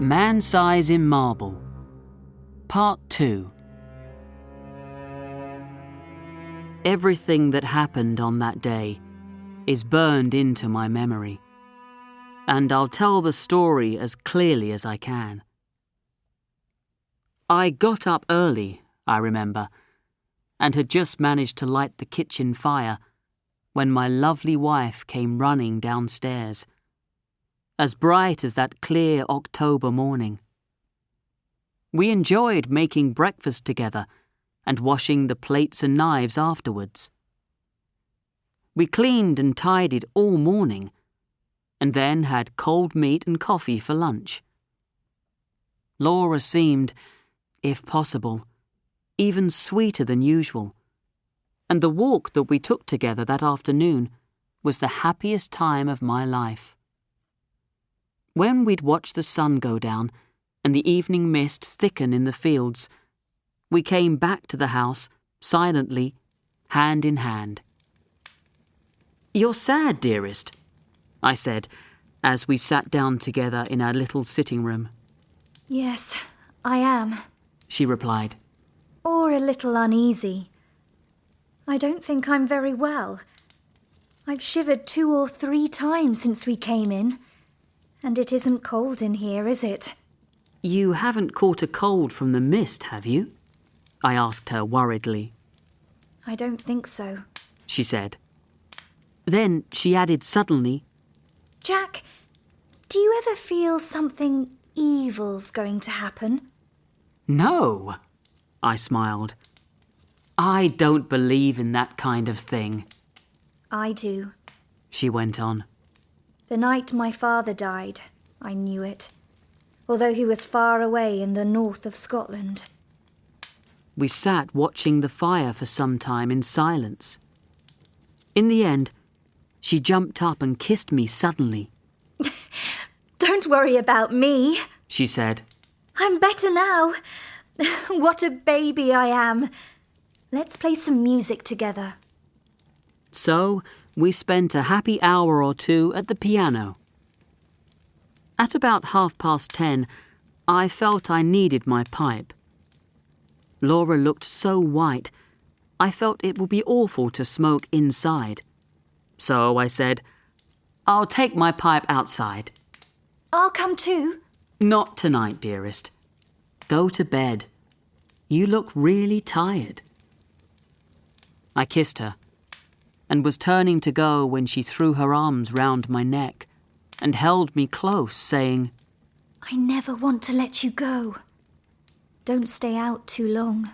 Man-Size in Marble, Part-2. Everything that happened on that day is burned into my memory, and I'll tell the story as clearly as I can. I got up early, I remember, and had just managed to light the kitchen fire when my lovely wife came running downstairs, as bright as that clear October morning. We enjoyed making breakfast together and washing the plates and knives afterwards. We cleaned and tidied all morning, and then had cold meat and coffee for lunch. Laura seemed, if possible, even sweeter than usual, and the walk that we took together that afternoon was the happiest time of my life. When we'd watched the sun go down and the evening mist thicken in the fields, we came back to the house, silently, hand in hand. "You're sad, dearest," I said, as we sat down together in our little sitting room. "Yes, I am," she replied. "Or a little uneasy. I don't think I'm very well. I've shivered 2 or 3 times since we came in, and it isn't cold in here, is it?" "You haven't caught a cold from the mist, have you?" I asked her worriedly. "I don't think so," she said. Then she added suddenly, "Jack, do you ever feel something evil's going to happen?" "No," I smiled. "I don't believe in that kind of thing." "I do," she went on. "The night my father died, I knew it, although he was far away in the north of Scotland." We sat watching the fire for some time in silence. In the end, she jumped up and kissed me suddenly. "Don't worry about me," she said. "I'm better now. What a baby I am. Let's play some music together." So we spent a happy hour or 2 at the piano. At about 10:30, I felt I needed my pipe. Laura looked so white, I felt it would be awful to smoke inside. So I said, "I'll take my pipe outside." "I'll come too." "Not tonight, dearest. Go to bed. You look really tired." I kissed her, and was turning to go when she threw her arms round my neck and held me close, saying, "I never want to let you go. Don't stay out too long."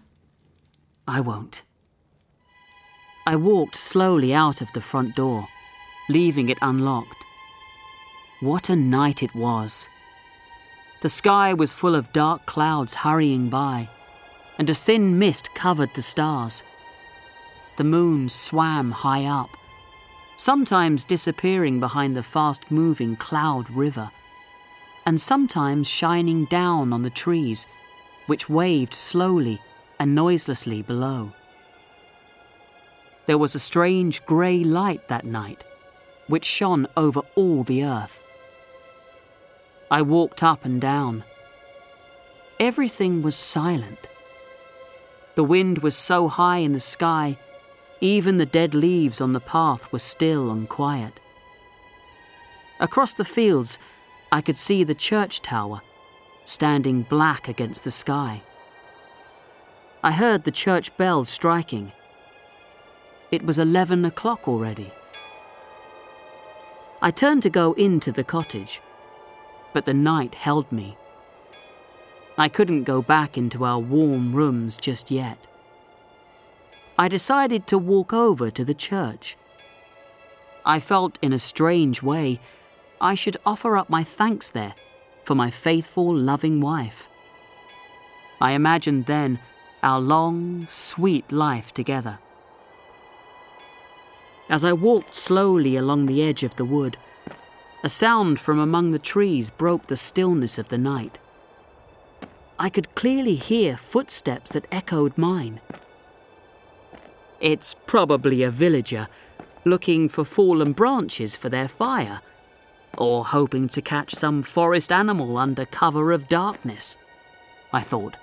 "I won't." I walked slowly out of the front door, leaving it unlocked. What a night it was. The sky was full of dark clouds hurrying by, and a thin mist covered the stars. The moon swam high up, sometimes disappearing behind the fast-moving cloud river, and sometimes shining down on the trees, which waved slowly and noiselessly below. There was a strange grey light that night, which shone over all the earth. I walked up and down. Everything was silent. The wind was so high in the sky, even the dead leaves on the path were still and quiet. Across the fields, I could see the church tower, standing black against the sky. I heard the church bells striking. It was 11 o'clock already. I turned to go into the cottage, but the night held me. I couldn't go back into our warm rooms just yet. I decided to walk over to the church. I felt in a strange way I should offer up my thanks there for my faithful, loving wife. I imagined then our long, sweet life together. As I walked slowly along the edge of the wood, a sound from among the trees broke the stillness of the night. I could clearly hear footsteps that echoed mine. "It's probably a villager looking for fallen branches for their fire, or hoping to catch some forest animal under cover of darkness, I thought.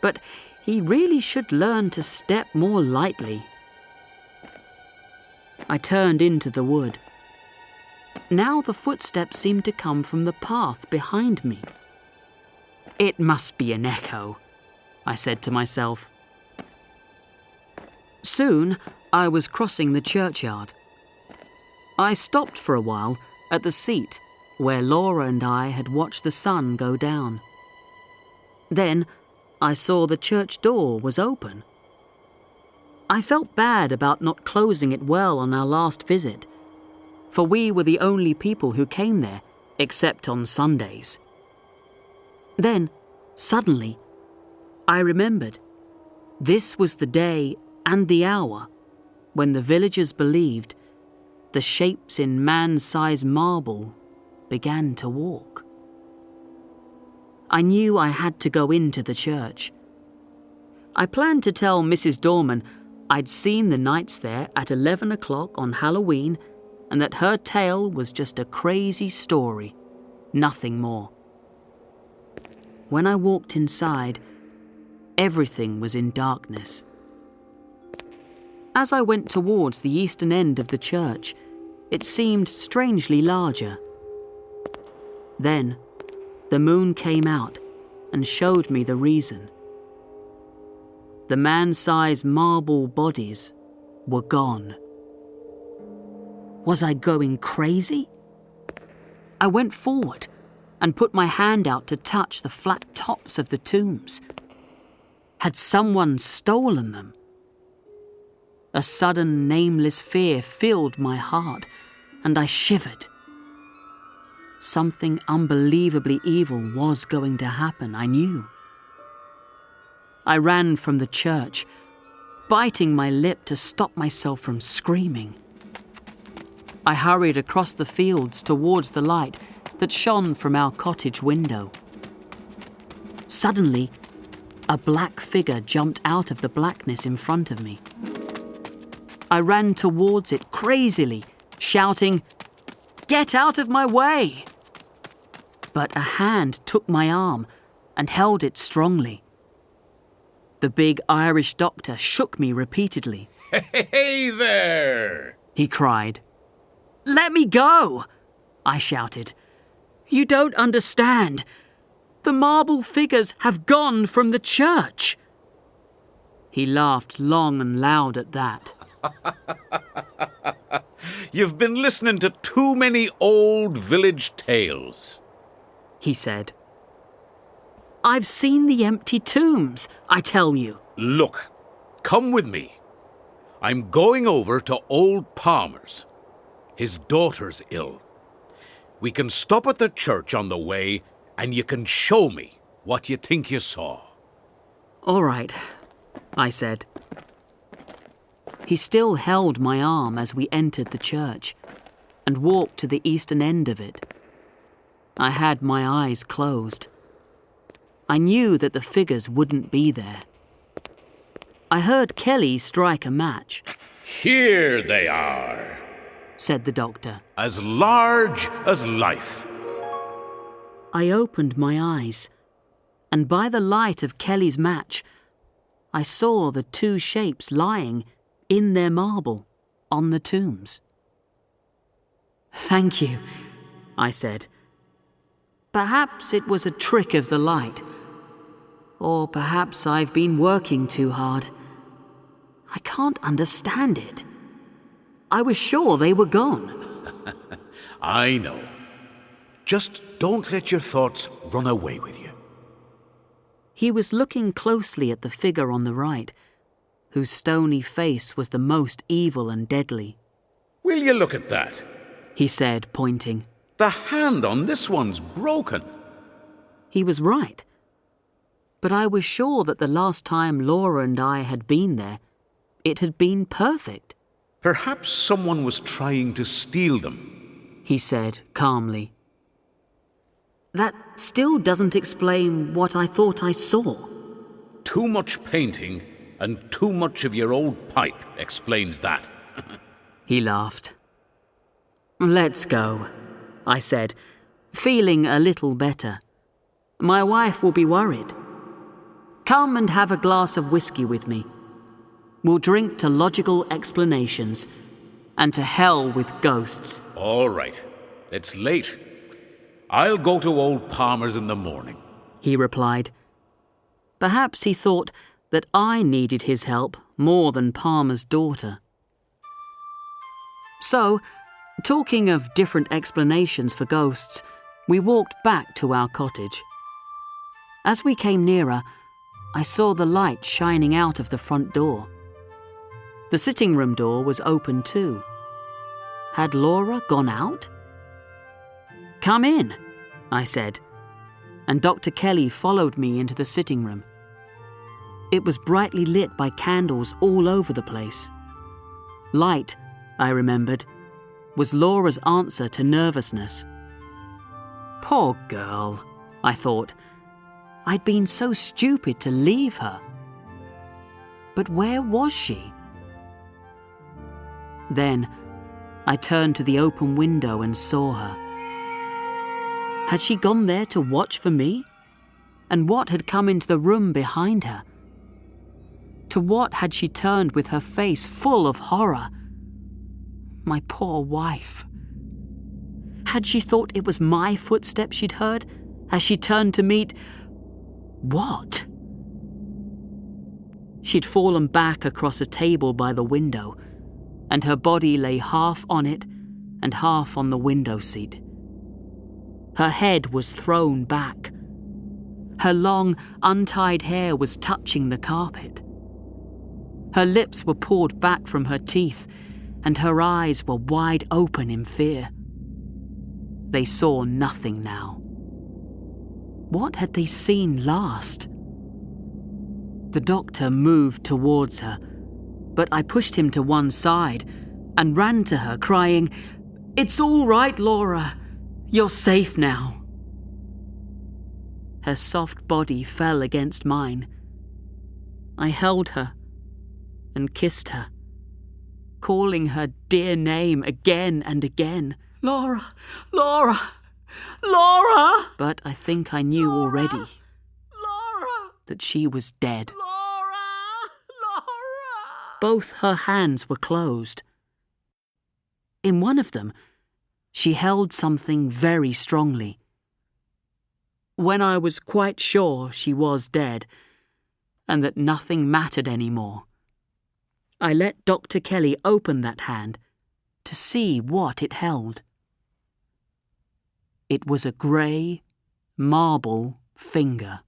But he really should learn to step more lightly. I turned into the wood. Now the footsteps seemed to come from the path behind me. It must be an echo, I said to myself. Soon I was crossing the churchyard. I stopped for a while at the seat where Laura and I had watched the sun go down. Then I saw the church door was open. I felt bad about not closing it well on our last visit, for we were the only people who came there, except on Sundays. Then, suddenly, I remembered this was the day and the hour when the villagers believed the shapes in man-sized marble began to walk. I knew I had to go into the church. I planned to tell Mrs. Dorman I'd seen the knights there at 11 o'clock on Halloween and that her tale was just a crazy story, nothing more. When I walked inside, everything was in darkness. As I went towards the eastern end of the church, it seemed strangely larger. Then, the moon came out and showed me the reason. The man-sized marble bodies were gone. Was I going crazy? I went forward and put my hand out to touch the flat tops of the tombs. Had someone stolen them? A sudden, nameless fear filled my heart, and I shivered. Something unbelievably evil was going to happen, I knew. I ran from the church, biting my lip to stop myself from screaming. I hurried across the fields towards the light that shone from our cottage window. Suddenly, a black figure jumped out of the blackness in front of me. I ran towards it crazily, shouting, "Get out of my way!" But a hand took my arm and held it strongly. The big Irish doctor shook me repeatedly. "Hey there!" he cried. "Let me go!" I shouted. "You don't understand. The marble figures have gone from the church." He laughed long and loud at that. "You've been listening to too many old village tales," he said. "I've seen the empty tombs, I tell you." "Look, come with me. I'm going over to old Palmer's. His daughter's ill. We can stop at the church on the way and you can show me what you think you saw." "All right," I said. He still held my arm as we entered the church and walked to the eastern end of it. I had my eyes closed. I knew that the figures wouldn't be there. I heard Kelly strike a match. "Here they are," said the doctor. "as large as life." I opened my eyes, and by the light of Kelly's match, I saw the two shapes lying in their marble on the tombs. "Thank you," I said. Perhaps it was a trick of the light, or perhaps I've been working too hard. I can't understand it. I was sure they were gone. I know. Just don't let your thoughts run away with you. He was looking closely at the figure on the right, whose stony face was the most evil and deadly. "Will you look at that?" he said, pointing. "The hand on this one's broken." He was right. But I was sure that the last time Laura and I had been there, it had been perfect. "Perhaps someone was trying to steal them," he said calmly. That still doesn't explain what I thought I saw. "Too much painting and too much of your old pipe explains that." He laughed. "Let's go," I said, feeling a little better. My wife will be worried. Come and have a glass of whiskey with me. We'll drink to logical explanations and to hell with ghosts. All right. It's late. I'll go to old Palmer's in the morning, he replied. Perhaps he thought that I needed his help more than Palmer's daughter. So, talking of different explanations for ghosts, we walked back to our cottage. As we came nearer, I saw the light shining out of the front door. The sitting room door was open too. Had Laura gone out? Come in, I said, and Dr. Kelly followed me into the sitting room. It was brightly lit by candles all over the place. Light, I remembered, was Laura's answer to nervousness. Poor girl, I thought. I'd been so stupid to leave her. But where was she? Then I turned to the open window and saw her. Had she gone there to watch for me? And what had come into the room behind her? To what had she turned with her face full of horror? My poor wife. Had she thought it was my footsteps she'd heard as she turned to meet... what? She'd fallen back across a table by the window, and her body lay half on it and half on the window seat. Her head was thrown back. Her long, untied hair was touching the carpet. Her lips were pulled back from her teeth, and her eyes were wide open in fear. They saw nothing now. What had they seen last? The doctor moved towards her, but I pushed him to one side and ran to her, crying, "It's all right, Laura. You're safe now." Her soft body fell against mine. I held her and kissed her, calling her dear name again and again. "Laura, Laura, Laura!" But I think I knew already that she was dead. Both her hands were closed. In one of them, she held something very strongly. When I was quite sure she was dead, and that nothing mattered anymore, I let Dr. Kelly open that hand to see what it held. It was a grey, marble finger.